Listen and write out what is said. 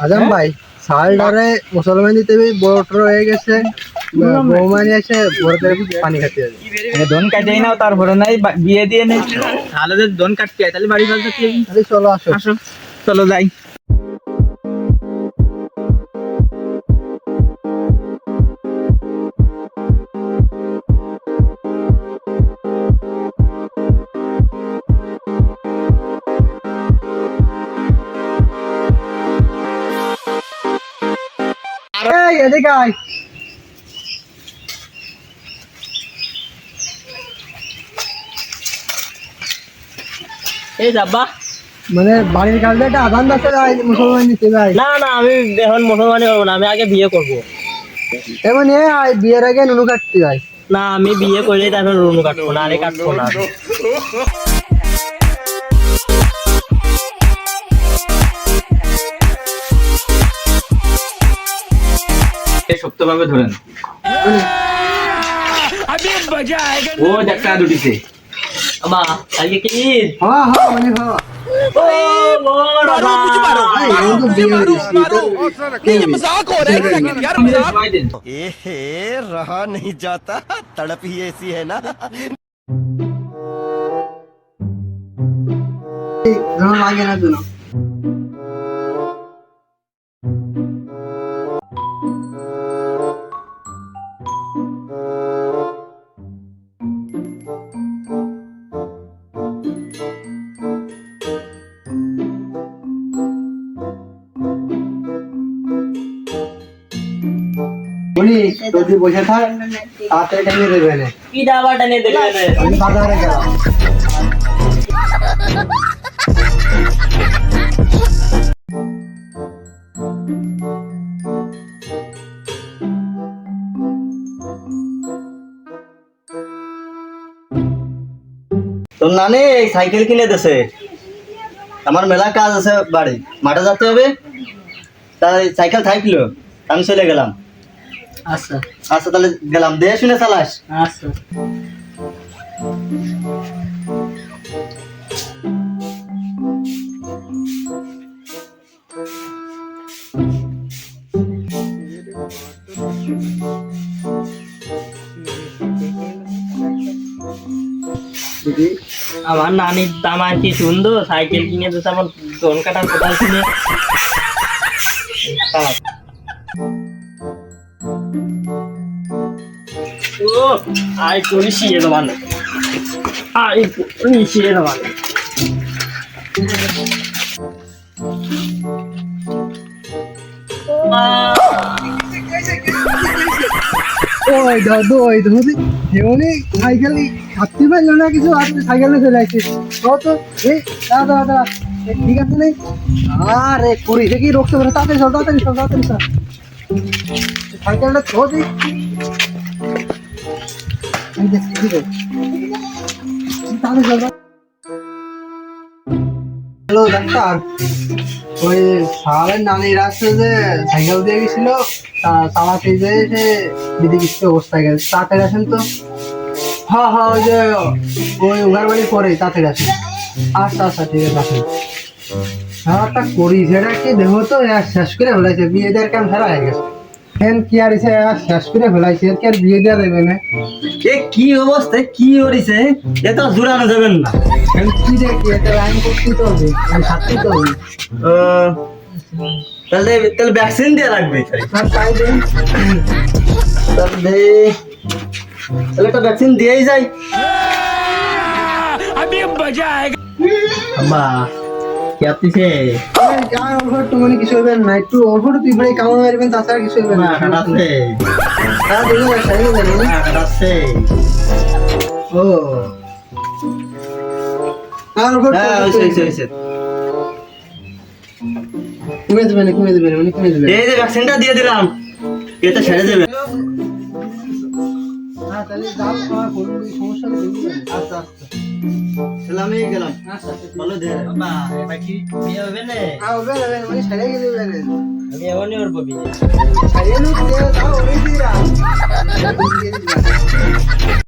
আজম ভাই সাল ধরে মুসলমান দিতে বড় হয়ে গেছে বৌমানি এসে বড়দের পানি খাতে যাবে দোন কাটেই নাও তারপরে নাই বিয়ে দিয়ে নেই তাহলে যদি দোন কাটতে হয় তাহলে বাড়ি বাজতে কি তাহলে চলো আসো আসো চলো যাই এই এদিকে আয় এই যাবা মানে বাড়ির কাছে একটা আদান আছে মুসলমান দিতে ভাই না না আমি এখন মুসলমানি করবো না আমি আগে বিয়ে করব এমন এ আয় বিয়ের আগে নুনু কাটতে ভাই না আমি বিয়ে করলে তারপর রুনু কাটবো না আরে কাটবো না শক্তভাবে ধরেন ও দেখা দুটিছে আমা আজকে কি ঈদ হ্যাঁ হ্যাঁ মানে হ্যাঁ रहा नहीं जाता तड़प ही ऐसी है ना লাগে না তো বলি যদি বসে থাক তাতে টেনে দেবে না কি দাবা টেনে দেবে আমি বাজারে গেলাম তোর নানি সাইকেল কিনে দিছে আমার মেলা কাজ আছে বাড়ি মাঠে যেতে হবে তাই সাইকেল থাকলো আমি চলে গেলাম আচ্ছা আচ্ছা তাহলে গেলাম দিয়ে শুনে চালাস আচ্ছা আমার নানির দামা কি সুন্দর সাইকেল কিনে দিতে আমার দোন কাটার কোথায় কিনে ও আই পুলিশিয়ে দেবান আই পুলিশিয়ে দেবান ওই দাদু ওই দাদু যেমনি সাইকেল হাঁটতে পারলো না কিছু আর সাইকেলে চলে আসছে তো এই দাদা দাদা ঠিক আছে নেই আরে কুড়ি থেকে রোগতে পারে তাড়াতাড়ি চল তাড়াতাড়ি চল তাড়াতাড়ি চল সাইকেলটা তো দিই হ্যালো ডাক্তার ওই সালের নানির আসছে যে সাইকেল দিয়ে গেছিল চালাতে যে সে বিধিকিষ্ট অবস্থায় গেছে তাড়াতাড়ি আসেন তো হ্যাঁ হ্যাঁ ওই যে ওই উগার বাড়ি পরে তাড়াতাড়ি আসেন আচ্ছা আচ্ছা ঠিক আছে আসেন হ্যাঁ একটা করি সেটা কি দেখো তো শেষ করে ফেলাইছে বিয়ে দেওয়ার কাম সারা হয়ে গেছে ফ্যান কি আর এসে শেষ করে ফেলাইছে কি আর বিয়ে দেওয়া দেবে না এ কি অবস্থা কি করিছে এ তো জুড়ানো যাবেন না কি দেখি এটা লাইন করতে তো হবে থাকতে তো হবে তাহলে তাহলে ভ্যাকসিন দিয়ে রাখবে আর তাই দেন তাহলে তাহলে একটা ভ্যাকসিন দিয়েই যাই আম্মা কি আপনিছে আর ওর তো মনে কিছু হবে না একটু ওর তুই ভাই কামড় মারবেন তাছাড়া কিছু হবে না আছে হ্যাঁ দেখুন সাইকেল দেবেন আছে ও আর ওর হ্যাঁ হইছে কমে দেবেন মানে কমে দেবেন এই যে ভ্যাকসিনটা দিয়ে দিলাম এটা ছেড়ে দেবে হ্যাঁ তাহলে যাও খাওয়া করুন সমস্যা নেই আচ্ছা আচ্ছা তাহলে আমি গেলাম আচ্ছা ভালো দে বাবা এটা কি বিয়ে হবে না হ্যাঁ হবে মানে সাইকেল গেলে হবে আমি এমনই ওর ববি সাইকেল দিয়ে যাও ওই দিয়ে